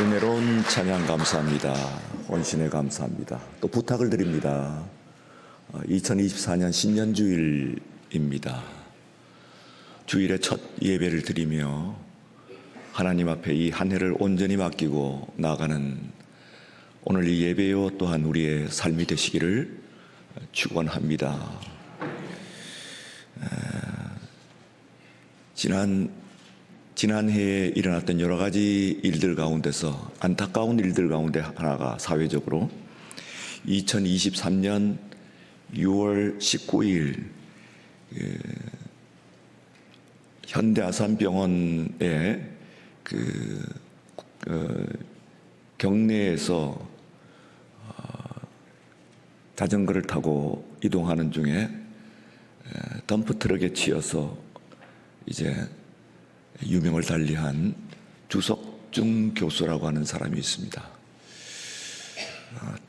은혜로운 찬양 감사합니다. 헌신에 감사합니다. 또 부탁을 드립니다. 2024년 신년주일입니다. 주일에 첫 예배를 드리며 하나님 앞에 이 한 해를 온전히 맡기고 나아가는 오늘 이 예배요 또한 우리의 삶이 되시기를 축원합니다. 지난 해에 일어났던 여러 가지 일들 가운데서 안타까운 일들 가운데 하나가 사회적으로 2023년 6월 19일 현대아산병원의 경내에서 자전거를 타고 이동하는 중에 덤프트럭에 치여서 이제 유명을 달리한 주석중 교수라고 하는 사람이 있습니다.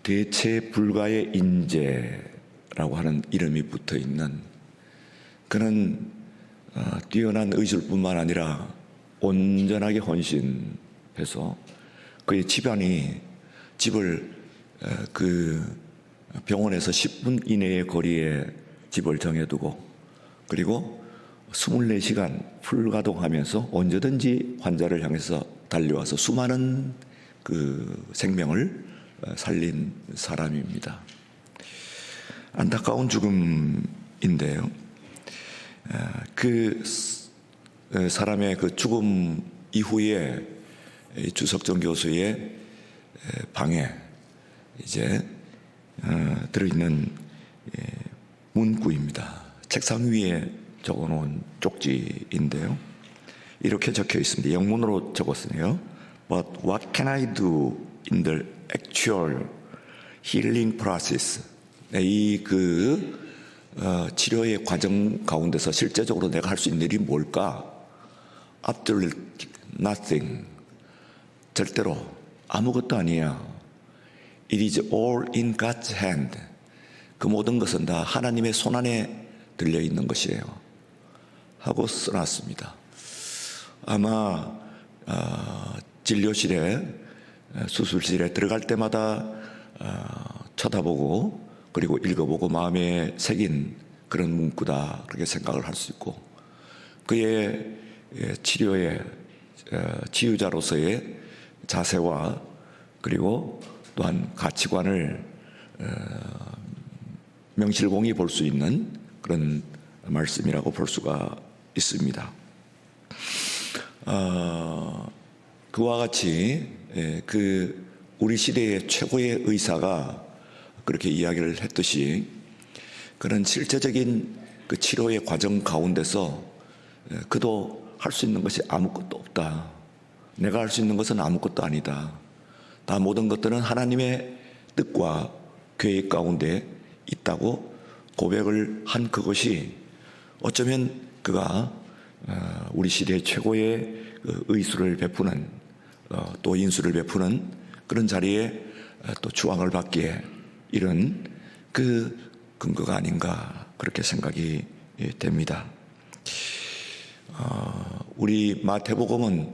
대체 불가의 인재라고 하는 이름이 붙어 있는, 그는 뛰어난 의술뿐만 아니라 온전하게 헌신해서 그의 집을 그 병원에서 10분 이내의 거리에 집을 정해두고, 그리고 24시간 풀가동하면서 언제든지 환자를 향해서 달려와서 수많은 그 생명을 살린 사람입니다. 안타까운 죽음인데요. 그 사람의 그 죽음 이후에 주석정 교수의 방에 이제 들어있는 문구입니다. 책상 위에 적어놓은 쪽지인데요. 이렇게 적혀 있습니다. 영문으로 적었으네요. But what can I do in the actual healing process? 이 치료의 과정 가운데서 실제적으로 내가 할 수 있는 일이 뭘까? Absolutely nothing. 절대로 아무것도 아니야. It is all in God's hand. 그 모든 것은 다 하나님의 손 안에 들려 있는 것이에요. 하고 써놨습니다. 아마 진료실에, 수술실에 들어갈 때마다 쳐다보고 그리고 읽어보고 마음에 새긴 그런 문구다, 그렇게 생각을 할 수 있고, 그의 치료의 치유자로서의 자세와 그리고 또한 가치관을 명실공히 볼 수 있는 그런 말씀이라고 볼 수가 있습니다. 그와 같이 우리 시대의 최고의 의사가 그렇게 이야기를 했듯이, 그런 실제적인 그 치료의 과정 가운데서 그도 할 수 있는 것이 아무것도 없다. 내가 할 수 있는 것은 아무것도 아니다. 다 모든 것들은 하나님의 뜻과 계획 가운데 있다고 고백을 한 그것이 어쩌면 그가 우리 시대의 최고의 의술을 베푸는, 또 인술을 베푸는 그런 자리에 또 주왕을 받기에 이런 그 근거가 아닌가, 그렇게 생각이 됩니다. 우리 마태복음은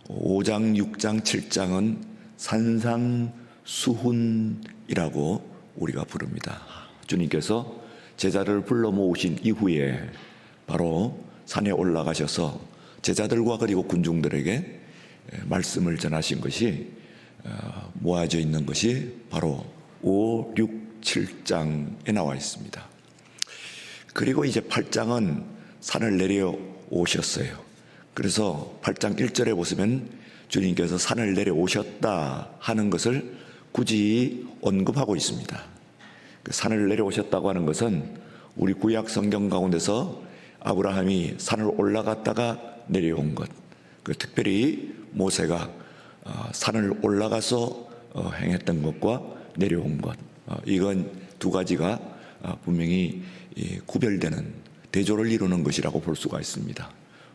5장, 6장, 7장은 산상수훈이라고 우리가 부릅니다. 주님께서 제자를 불러 모으신 이후에 바로 산에 올라가셔서 제자들과 그리고 군중들에게 말씀을 전하신 것이 모아져 있는 것이 바로 5, 6, 7장에 나와 있습니다. 그리고 이제 8장은 산을 내려오셨어요. 그래서 8장 1절에 보시면 주님께서 산을 내려오셨다 하는 것을 굳이 언급하고 있습니다. 그 산을 내려오셨다고 하는 것은 우리 구약 성경 가운데서 아브라함이 산을 올라갔다가 내려온 것, 특별히 모세가 산을 올라가서 행했던 것과 내려온 것, 이건 두 가지가 분명히 구별되는, 대조를 이루는 것이라고 볼 수가 있습니다.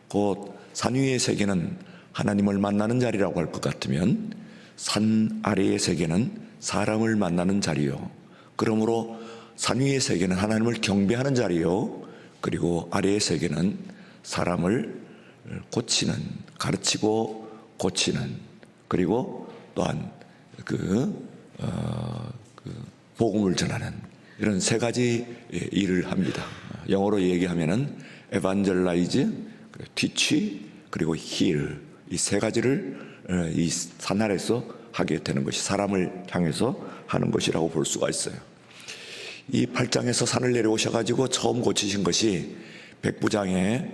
곧 산 위의 세계는 하나님을 만나는 자리라고 할 것 같으면 산 아래의 세계는 사람을 만나는 자리요, 그러므로 산 위의 세계는 하나님을 경배하는 자리요, 그리고 아래의 세계는 사람을 고치는, 가르치고 고치는, 그리고 또한 복음을 전하는 이런 세 가지 일을 합니다. 영어로 얘기하면은 evangelize, teach, 그리고 heal, 이 세 가지를 이 산 아래서 하게 되는 것이 사람을 향해서 하는 것이라고 볼 수가 있어요. 이 8장에서 산을 내려오셔가지고 처음 고치신 것이 백부장의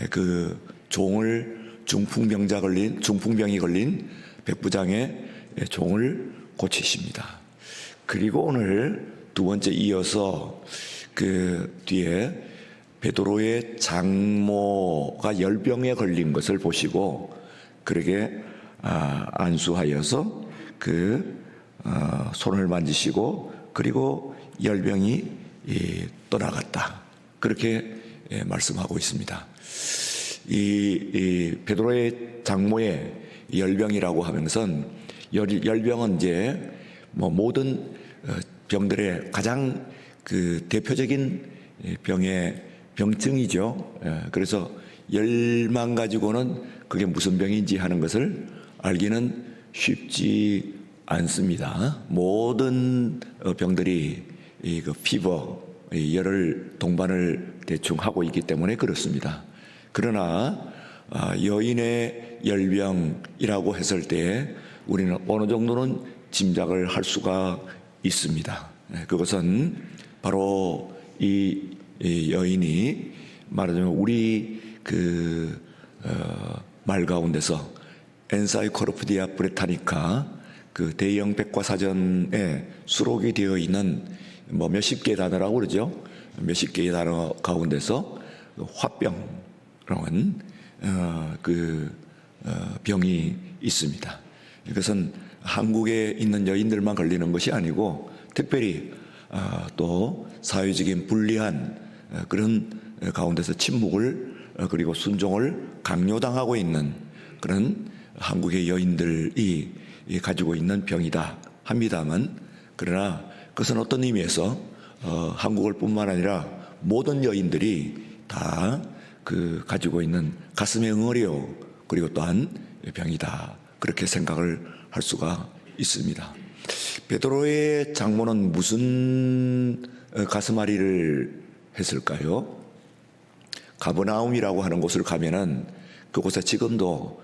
그 종을 중풍병이 걸린 백부장의 종을 고치십니다. 그리고 오늘 두 번째 이어서 그 뒤에 베드로의 장모가 열병에 걸린 것을 보시고 그에게 안수하여서 손을 만지시고 그리고 열병이 떠나갔다. 그렇게 말씀하고 있습니다. 이 베드로의 장모의 열병이라고 하면서 열병은 이제 모든 병들의 가장 대표적인 병의 병증이죠. 그래서 열만 가지고는 그게 무슨 병인지 하는 것을 알기는 쉽지 않습니다. 모든 병들이 피버, 열을 동반을 대충 하고 있기 때문에 그렇습니다. 그러나 여인의 열병이라고 했을 때 우리는 어느 정도는 짐작을 할 수가 있습니다. 그것은 바로 이 여인이 말하자면 우리 말 가운데서 엔사이클로피디아 브리타니카 대형 백과사전에 수록이 되어 있는 몇십 개의 단어라고 그러죠. 몇십 개의 단어 가운데서 화병이라는 병이 있습니다. 이것은 한국에 있는 여인들만 걸리는 것이 아니고 특별히 또 사회적인 불리한 그런 가운데서 침묵을 그리고 순종을 강요당하고 있는 그런 한국의 여인들이 가지고 있는 병이다 합니다만, 그러나 그것은 어떤 의미에서 한국을 뿐만 아니라 모든 여인들이 다 가지고 있는 가슴의 응어리요 그리고 또한 병이다, 그렇게 생각을 할 수가 있습니다. 베드로의 장모는 무슨 가슴앓이를 했을까요? 가버나움이라고 하는 곳을 가면은 그곳에 지금도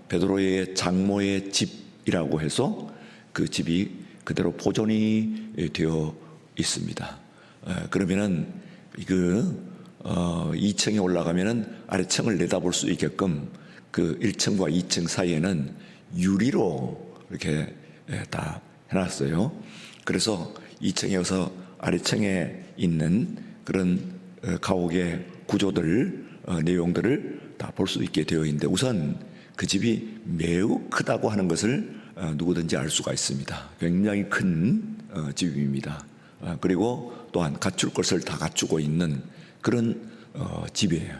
베드로의 장모의 집이라고 해서 그 집이 그대로 보존이 되어 있습니다. 그러면은 2층에 올라가면은 아래층을 내다볼 수 있게끔 그 1층과 2층 사이에는 유리로 이렇게 다 해놨어요. 그래서 2층에서 아래층에 있는 그런 가옥의 구조들, 내용들을 다 볼 수 있게 되어 있는데, 우선 그 집이 매우 크다고 하는 것을 누구든지 알 수가 있습니다. 굉장히 큰 집입니다. 그리고 또한 갖출 것을 다 갖추고 있는 그런 집이에요.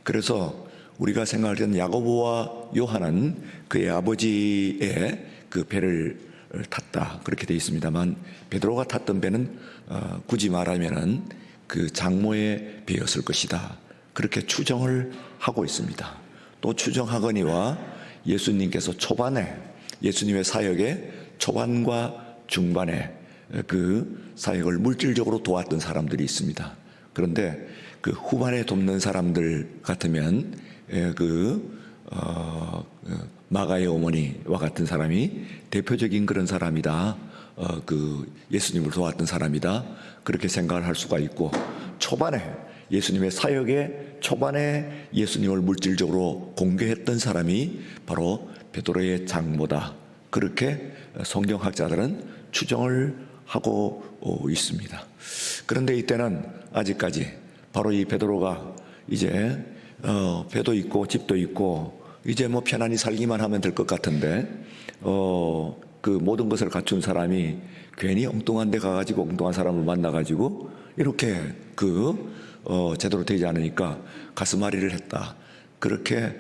그래서 우리가 생각할 때는 야고보와 요한은 그의 아버지의 그 배를 탔다 그렇게 되어 있습니다만, 베드로가 탔던 배는 굳이 말하면은 그 장모의 배였을 것이다, 그렇게 추정을 하고 있습니다. 또 추정하거니와 예수님께서 초반에, 예수님의 사역의 초반과 중반에 그 사역을 물질적으로 도왔던 사람들이 있습니다. 그런데 그 후반에 돕는 사람들 같으면 마가의 어머니와 같은 사람이 대표적인 그런 사람이다, 예수님을 도왔던 사람이다, 그렇게 생각을 할 수가 있고, 초반에 예수님의 사역의 초반에 예수님을 물질적으로 공개했던 사람이 바로 베드로의 장모다, 그렇게 성경학자들은 추정을 하고 있습니다. 그런데 이때는 아직까지 바로 이 베드로가 이제 배도 있고 집도 있고 이제 편안히 살기만 하면 될 것 같은데, 그 모든 것을 갖춘 사람이 괜히 엉뚱한 데 가가지고 엉뚱한 사람을 만나가지고 이렇게 제대로 되지 않으니까 가슴앓이를 했다, 그렇게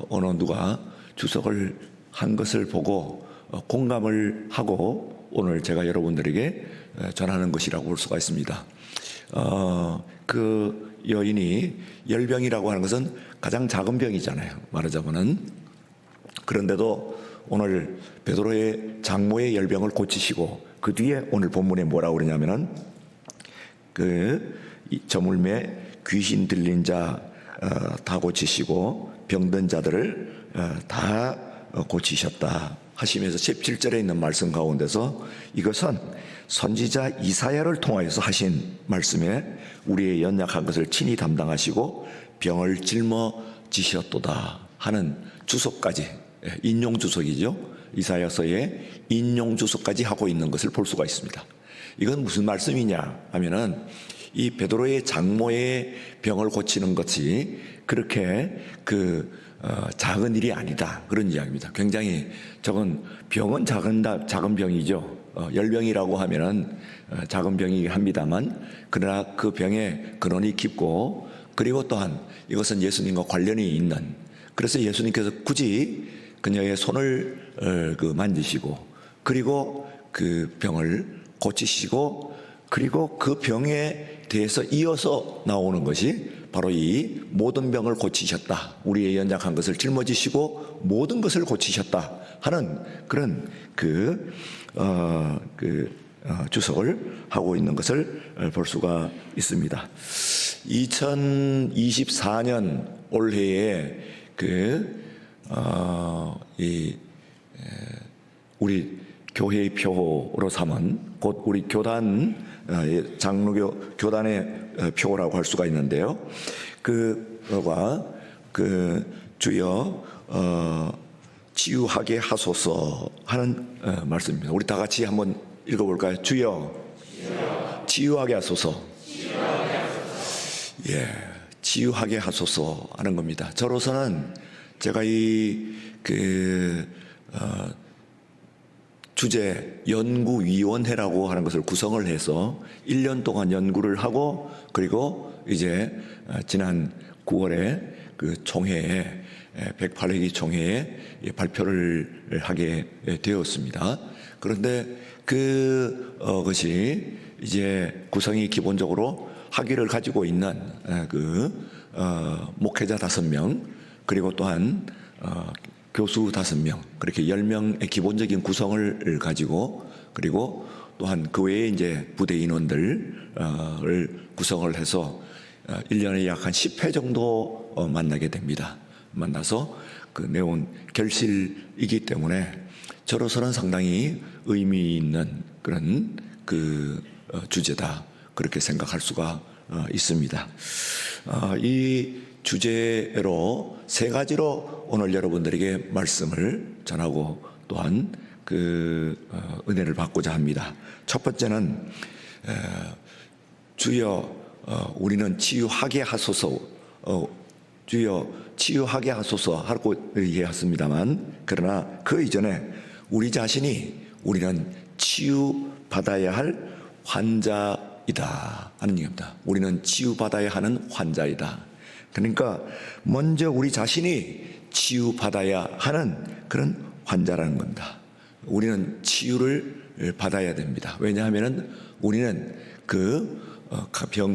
어느 누가 주석을 한 것을 보고 공감을 하고 오늘 제가 여러분들에게 전하는 것이라고 볼 수가 있습니다. 그 여인이 열병이라고 하는 것은 가장 작은 병이잖아요, 말하자면은. 그런데도 오늘 베드로의 장모의 열병을 고치시고 그 뒤에 오늘 본문에 뭐라고 그러냐면은 저물매 귀신 들린 자 다 고치시고 병든 자들을 다 고치셨다 하시면서 17절에 있는 말씀 가운데서 이것은 선지자 이사야를 통하여서 하신 말씀에 우리의 연약한 것을 친히 담당하시고 병을 짊어지셨도다 하는 주석까지, 인용 주석이죠. 이사야서에 인용 주석까지 하고 있는 것을 볼 수가 있습니다. 이건 무슨 말씀이냐 하면은 이 베드로의 장모의 병을 고치는 것이 그렇게 작은 일이 아니다 그런 이야기입니다. 굉장히 적은 병은 작은 병이죠. 열병이라고 하면은 작은 병이긴 합니다만 그러나 그 병의 근원이 깊고 그리고 또한 이것은 예수님과 관련이 있는, 그래서 예수님께서 굳이 그녀의 손을 만지시고 그리고 그 병을 고치시고 그리고 그 병에 대해서 이어서 나오는 것이 바로 이 모든 병을 고치셨다, 우리의 연약한 것을 짊어지시고 모든 것을 고치셨다 하는 그런 주석을 하고 있는 것을 볼 수가 있습니다. 2024년 올해에 우리 교회의 표로 삼은 곧 우리 교단 장로교 교단의 표라고 할 수가 있는데요. 그거가 주여 치유하게 하소서 하는 말씀입니다. 우리 다 같이 한번 읽어볼까요? 주여 치유하게 하소서. 예, 치유하게 하소서 하는 겁니다. 저로서는 제가 주제 연구위원회라고 하는 것을 구성을 해서 1년 동안 연구를 하고 그리고 이제 지난 9월에 총회에 108회기 총회에 발표를 하게 되었습니다. 그런데 그것이 이제 구성이 기본적으로 학위를 가지고 있는 목회자 5명 그리고 또한 교수 5명, 그렇게 10명의 기본적인 구성을 가지고 그리고 또한 그 외에 이제 부대 인원들을 구성을 해서 1년에 약 한 10회 정도 만나게 됩니다. 만나서 내온 결실이기 때문에 저로서는 상당히 의미 있는 그런 주제다 그렇게 생각할 수가 있습니다. 이 주제로 3가지로 오늘 여러분들에게 말씀을 전하고 또한 은혜를 받고자 합니다. 첫 번째는 주여 우리는 치유하게 하소서, 주여 치유하게 하소서 하고 얘기했습니다만 그러나 그 이전에 우리 자신이 우리는 치유받아야 할 환자이다 하는 얘기입니다. 우리는 치유받아야 하는 환자이다. 그러니까 먼저 우리 자신이 치유받아야 하는 그런 환자라는 겁니다. 우리는 치유를 받아야 됩니다. 왜냐하면 우리는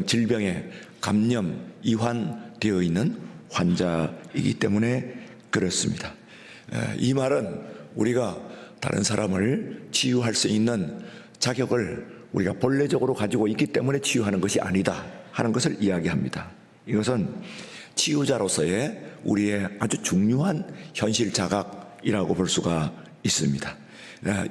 질병에 감염, 이환되어 있는 환자이기 때문에 그렇습니다. 이 말은 우리가 다른 사람을 치유할 수 있는 자격을 우리가 본래적으로 가지고 있기 때문에 치유하는 것이 아니다 하는 것을 이야기합니다. 이것은 치유자로서의 우리의 아주 중요한 현실 자각이라고 볼 수가 있습니다.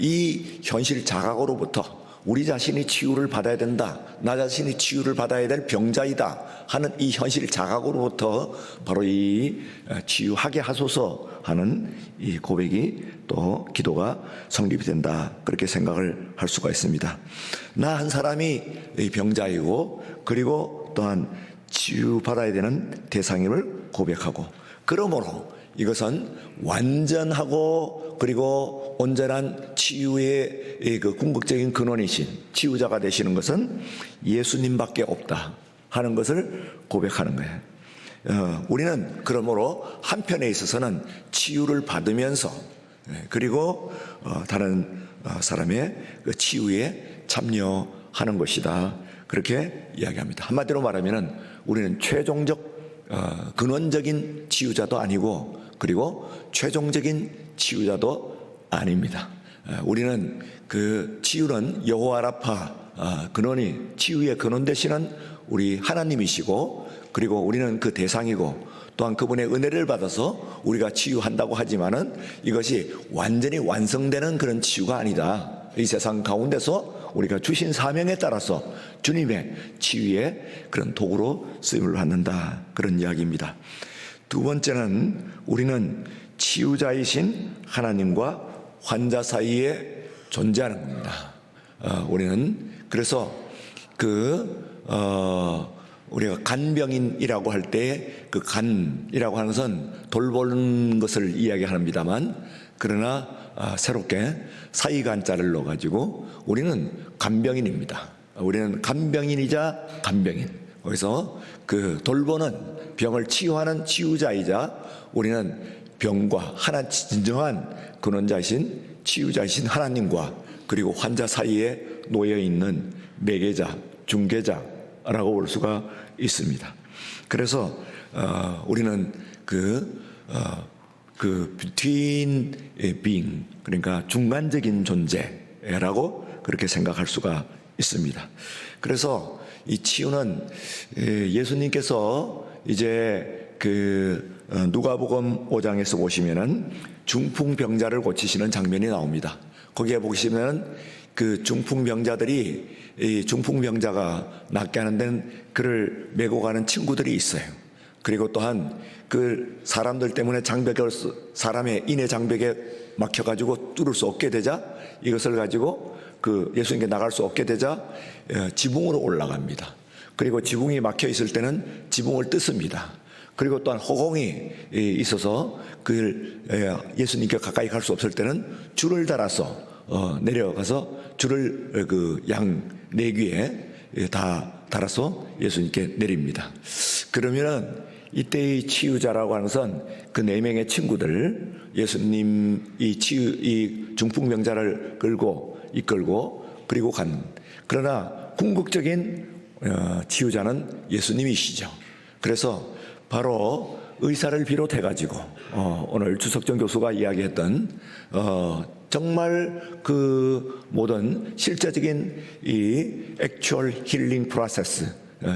이 현실 자각으로부터 우리 자신이 치유를 받아야 된다, 나 자신이 치유를 받아야 될 병자이다 하는 이 현실 자각으로부터 바로 이 치유하게 하소서 하는 이 고백이 또 기도가 성립이 된다 그렇게 생각을 할 수가 있습니다. 나 한 사람이 병자이고 그리고 또한 치유받아야 되는 대상임을 고백하고, 그러므로 이것은 완전하고 그리고 온전한 치유의 궁극적인 근원이신 치유자가 되시는 것은 예수님밖에 없다 하는 것을 고백하는 거예요. 우리는 그러므로 한편에 있어서는 치유를 받으면서 그리고 다른 사람의 치유에 참여하는 것이다 그렇게 이야기합니다. 한마디로 말하면 우리는 최종적 근원적인 치유자도 아니고 그리고 최종적인 치유자도 아닙니다. 우리는 그 치유는 여호와 라파, 근원이 치유의 근원 되시는 우리 하나님이시고, 그리고 우리는 그 대상이고, 또한 그분의 은혜를 받아서 우리가 치유한다고 하지만은 이것이 완전히 완성되는 그런 치유가 아니다. 이 세상 가운데서 우리가 주신 사명에 따라서 주님의 치유의 그런 도구로 쓰임을 받는다, 그런 이야기입니다. 두 번째는 우리는 치유자이신 하나님과 환자 사이에 존재하는 겁니다. 우리는 그래서 우리가 간병인이라고 할 때 그 간이라고 하는 것은 돌보는 것을 이야기합니다만, 그러나 새롭게 사이간자를 넣어가지고 우리는 간병인입니다. 우리는 간병인이자 간병인. 거기서 그 돌보는, 병을 치유하는 치유자이자, 우리는 병과 진정한 근원자이신 치유자이신 하나님과 그리고 환자 사이에 놓여 있는 매개자, 중개자라고 볼 수가 있습니다. 그래서 우리는 between being, 그러니까 중간적인 존재라고 그렇게 생각할 수가 있습니다. 그래서 이 치유는 예수님께서 이제 누가복음 5장에서 보시면은 중풍병자를 고치시는 장면이 나옵니다. 거기에 보시면은 그 중풍병자들이, 이 중풍병자가 낫게 하는 데는 그를 메고 가는 친구들이 있어요. 그리고 또한 그 사람들 때문에 사람의 인의 장벽에 막혀가지고 뚫을 수 없게 되자, 이것을 가지고 그 예수님께 나갈 수 없게 되자 지붕으로 올라갑니다. 그리고 지붕이 막혀 있을 때는 지붕을 뜯습니다. 그리고 또한 허공이 있어서 예수님께 가까이 갈 수 없을 때는 줄을 달아서 내려가서 줄을 그 양 네 귀에 다 달아서 예수님께 내립니다. 그러면은 이때의 치유자라고 하는 것은 그 네 명의 친구들, 예수님 이 중풍병자를 이끌고 그리고 그러나 궁극적인 치유자는 예수님이시죠. 그래서 바로 의사를 비롯해 가지고 오늘 주석정 교수가 이야기했던 정말 그 모든 실제적인 이 액츄얼 힐링 프로세스,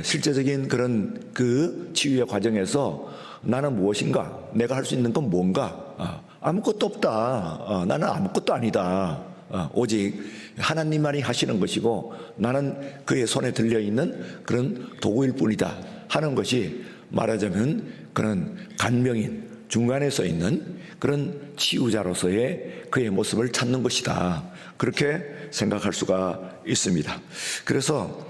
실제적인 그런 그 치유의 과정에서 나는 무엇인가, 내가 할 수 있는 건 뭔가, 아무것도 없다, 나는 아무것도 아니다, 오직 하나님만이 하시는 것이고 나는 그의 손에 들려있는 그런 도구일 뿐이다 하는 것이, 말하자면 그런 간병인, 중간에 서 있는 그런 치유자로서의 그의 모습을 찾는 것이다, 그렇게 생각할 수가 있습니다. 그래서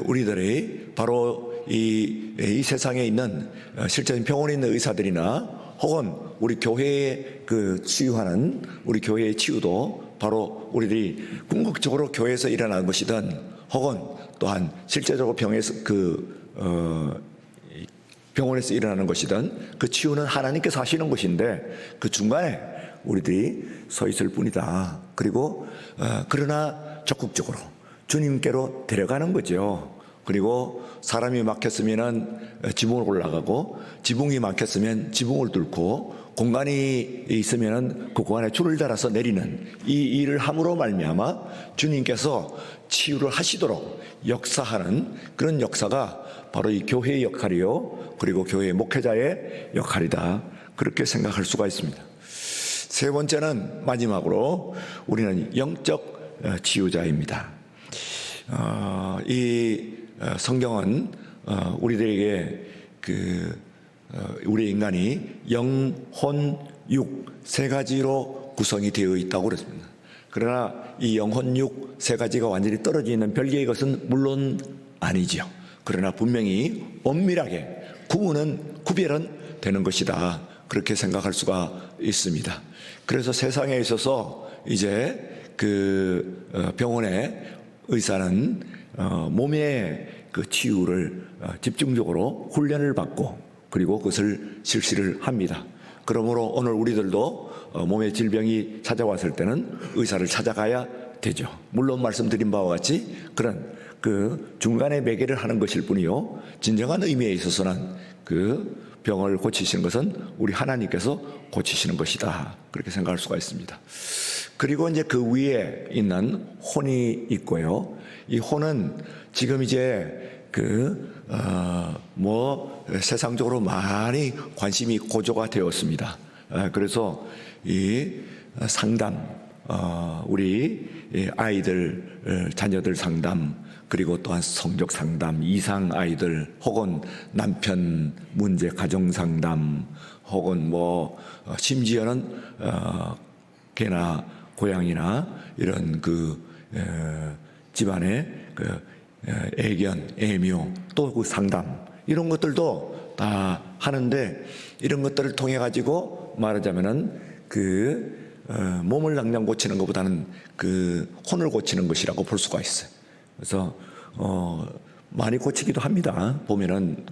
우리들이 바로 이 세상에 있는 실제적인 병원에 있는 의사들이나 혹은 우리 교회에 치유하는 우리 교회의 치유도 바로 우리들이 궁극적으로 교회에서 일어나는 것이든 혹은 또한 실제적으로 병원에서 일어나는 것이든 그 치유는 하나님께서 하시는 것인데 그 중간에 우리들이 서 있을 뿐이다. 그리고 그러나 적극적으로 주님께로 데려가는 거죠. 그리고 사람이 막혔으면 지붕을 올라가고, 지붕이 막혔으면 지붕을 뚫고, 공간이 있으면 그 공간에 줄을 달아서 내리는 이 일을 함으로 말미암아 주님께서 치유를 하시도록 역사하는 그런 역사가 바로 이 교회의 역할이요, 그리고 교회의 목회자의 역할이다, 그렇게 생각할 수가 있습니다. 세 번째는 마지막으로 우리는 영적 치유자입니다. 이 성경은 우리들에게 우리 인간이 영, 혼, 육 세 가지로 구성이 되어 있다고 그랬습니다. 그러나 이 영, 혼, 육 세 가지가 완전히 떨어져 있는 별개의 것은 물론 아니지요. 그러나 분명히 엄밀하게 구별은 되는 것이다, 그렇게 생각할 수가 있습니다. 그래서 세상에 있어서 이제 병원의 의사는 몸의 그 치유를 집중적으로 훈련을 받고 그리고 그것을 실시를 합니다. 그러므로 오늘 우리들도 몸의 질병이 찾아왔을 때는 의사를 찾아가야 되죠. 물론 말씀드린 바와 같이 그런 중간에 매개를 하는 것일 뿐이요, 진정한 의미에 있어서는 병을 고치시는 것은 우리 하나님께서 고치시는 것이다. 그렇게 생각할 수가 있습니다. 그리고 이제 그 위에 있는 혼이 있고요. 이 혼은 지금 이제 세상적으로 많이 관심이 고조가 되었습니다. 그래서 이 상담, 우리 아이들, 자녀들 상담, 그리고 또한 성적 상담, 이상 아이들, 혹은 남편 문제 가정 상담, 혹은 심지어는 개나 고양이나 이런 집안의 애견, 애묘, 또 그 상담, 이런 것들도 다 하는데, 이런 것들을 통해 가지고 말하자면은 몸을 당장 고치는 것보다는 혼을 고치는 것이라고 볼 수가 있어요. 그래서 많이 고치기도 합니다. 보면은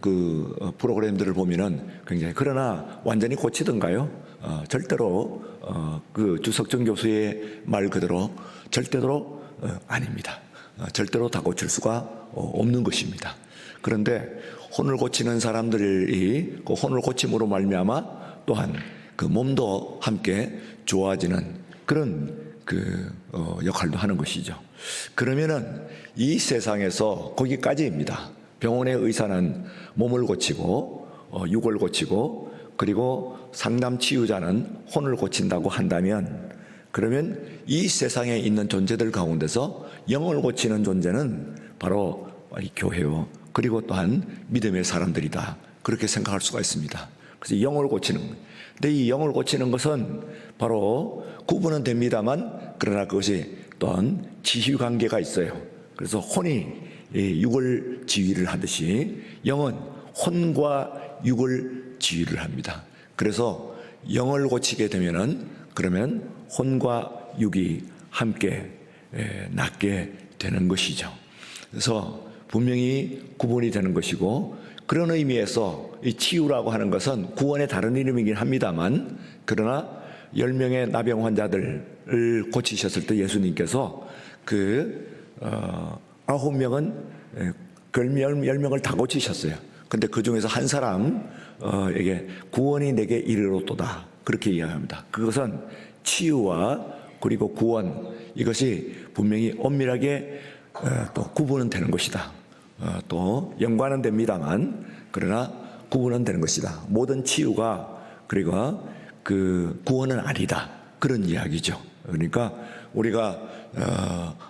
프로그램들을 보면은 굉장히, 그러나 완전히 고치던가요? 절대로 주석정 교수의 말 그대로 절대로 아닙니다. 절대로 다 고칠 수가 없는 것입니다. 그런데 혼을 고치는 사람들이 그 혼을 고침으로 말미암아 또한 그 몸도 함께 좋아지는 그런 역할도 하는 것이죠. 그러면은 이 세상에서 거기까지입니다. 병원의 의사는 몸을 고치고 육을 고치고, 그리고 상담 치유자는 혼을 고친다고 한다면, 그러면 이 세상에 있는 존재들 가운데서 영을 고치는 존재는 바로 이 교회요, 그리고 또한 믿음의 사람들이다. 그렇게 생각할 수가 있습니다. 그래서 영을 고치는, 근데 이 영을 고치는 것은 바로 구분은 됩니다만, 그러나 그것이 또한 지휘 관계가 있어요. 그래서 혼이 육을 지휘를 하듯이 영은 혼과 육을 지휘를 합니다. 그래서 영을 고치게 되면은, 그러면 혼과 육이 함께 낫게 되는 것이죠. 그래서 분명히 구분이 되는 것이고, 그런 의미에서 이 치유라고 하는 것은 구원의 다른 이름이긴 합니다만, 그러나 10명의 나병 환자들을 고치셨을 때 예수님께서 9명은 10명을 다 고치셨어요. 근데 그 중에서 한 사람에게 구원이 내게 이르렀도다, 그렇게 이야기합니다. 그것은 치유와 그리고 구원, 이것이 분명히 엄밀하게 또 구분은 되는 것이다. 또 연관은 됩니다만, 그러나 구분은 되는 것이다. 모든 치유가 그리고 구원은 아니다, 그런 이야기죠. 그러니까 우리가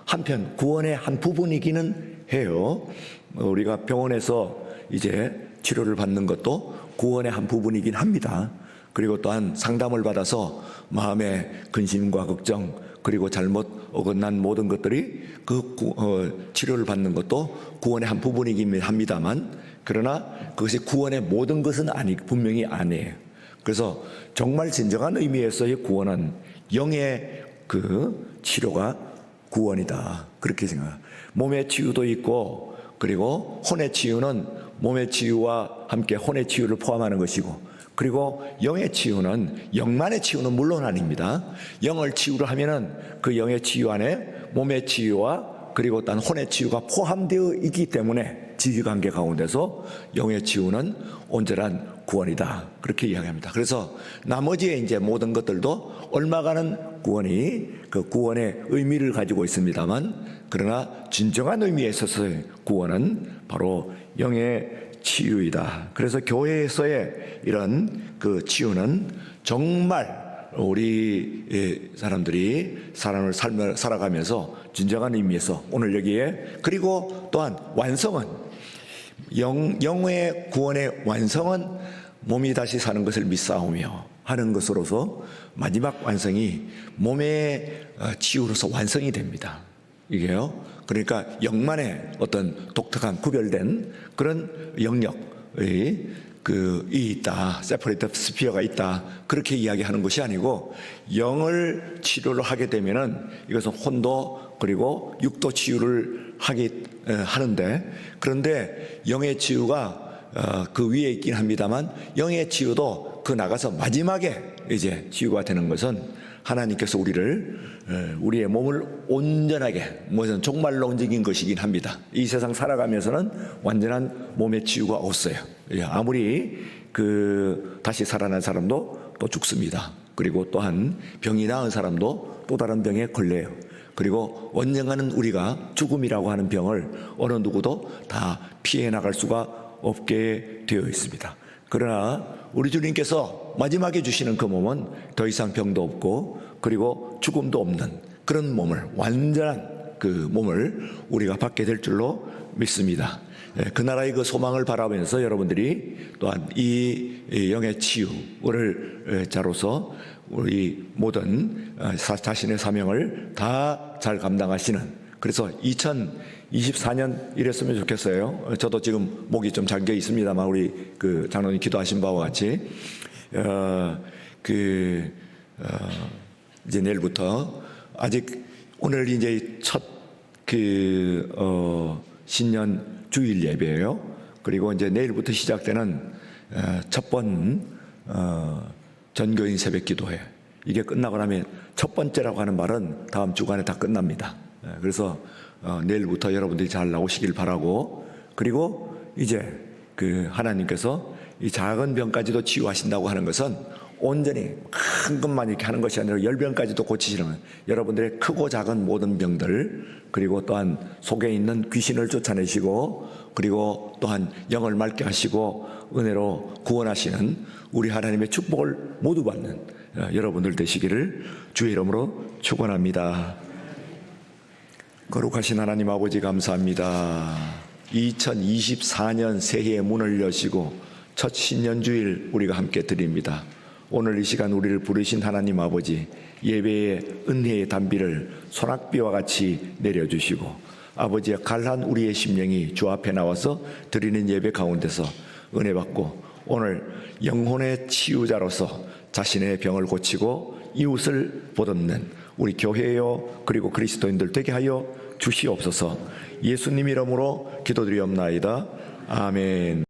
한편 구원의 한 부분이기는 해요. 우리가 병원에서 이제 치료를 받는 것도 구원의 한 부분이긴 합니다. 그리고 또한 상담을 받아서 마음의 근심과 걱정, 그리고 잘못 어긋난 모든 것들이 치료를 받는 것도 구원의 한 부분이긴 합니다만, 그러나 그것이 구원의 모든 것은 분명히 아니에요. 그래서 정말 진정한 의미에서의 구원은 영의 치료가 구원이다, 그렇게 생각합니다. 몸의 치유도 있고, 그리고 혼의 치유는 몸의 치유와 함께 혼의 치유를 포함하는 것이고, 그리고 영의 치유는, 영만의 치유는 물론 아닙니다. 영을 치유를 하면은 그 영의 치유 안에 몸의 치유와 그리고 또 혼의 치유가 포함되어 있기 때문에 지휘관계 가운데서 영의 치유는 온전한 구원이다, 그렇게 이야기합니다. 그래서 나머지의 이제 모든 것들도 얼마가는 구원이 구원의 의미를 가지고 있습니다만, 그러나 진정한 의미에 있어서의 구원은 바로 영의 치유이다. 그래서 교회에서의 이런 치유는 정말 우리 사람들이 사람을 살아가면서 진정한 의미에서 오늘 여기에, 그리고 또한 완성은 영의 구원의 완성은 몸이 다시 사는 것을 믿사오며 하는 것으로서 마지막 완성이 몸의 치유로서 완성이 됩니다. 이게요. 그러니까 영만의 어떤 독특한 구별된 그런 영역의 이 있다, 세퍼레이트 스피어가 있다, 그렇게 이야기하는 것이 아니고, 영을 치료를 하게 되면은 이것은 혼도 그리고 육도 치유를 하는데, 그런데 영의 치유가 그 위에 있긴 합니다만, 영의 치유도 나가서 마지막에 이제 치유가 되는 것은 하나님께서 우리의 몸을 온전하게, 정말로 움직인 것이긴 합니다. 이 세상 살아가면서는 완전한 몸의 치유가 없어요. 아무리 다시 살아난 사람도 또 죽습니다. 그리고 또한 병이 나은 사람도 또 다른 병에 걸려요. 그리고 언젠가는 우리가 죽음이라고 하는 병을 어느 누구도 다 피해 나갈 수가 없게 되어 있습니다. 그러나 우리 주님께서 마지막에 주시는 그 몸은 더 이상 병도 없고 그리고 죽음도 없는 그런 몸을, 완전한 그 몸을 우리가 받게 될 줄로 믿습니다. 그 나라의 그 소망을 바라보면서 여러분들이 또한 이 영의 치유를 자로서 우리 모든 자신의 사명을 다 잘 감당하시는, 그래서 2024년 이랬으면 좋겠어요. 저도 지금 목이 좀 잠겨 있습니다만 우리 그 장로님 기도하신 바와 같이 이제 내일부터 아직 오늘 이제 첫 신년 주일 예배예요. 그리고 이제 내일부터 시작되는 첫 번 전교인 새벽 기도회. 이게 끝나고 나면 첫 번째라고 하는 말은 다음 주간에 다 끝납니다. 그래서 내일부터 여러분들이 잘 나오시길 바라고, 그리고 이제 하나님께서 이 작은 병까지도 치유하신다고 하는 것은 온전히 큰 것만 이렇게 하는 것이 아니라 열병까지도 고치시는, 여러분들의 크고 작은 모든 병들, 그리고 또한 속에 있는 귀신을 쫓아내시고, 그리고 또한 영을 맑게 하시고 은혜로 구원하시는 우리 하나님의 축복을 모두 받는 여러분들 되시기를 주의 이름으로 축원합니다. 거룩하신 하나님 아버지 감사합니다. 2024년 새해의 문을 여시고 첫 신년주일 우리가 함께 드립니다. 오늘 이 시간 우리를 부르신 하나님 아버지, 예배의 은혜의 단비를 소낙비와 같이 내려주시고, 아버지의 갈한 우리의 심령이 주 앞에 나와서 드리는 예배 가운데서 은혜 받고 오늘 영혼의 치유자로서 자신의 병을 고치고 이웃을 보듬는 우리 교회요 그리고 그리스도인들 되게 하여 주시옵소서. 예수님 이름으로 기도드리옵나이다. 아멘.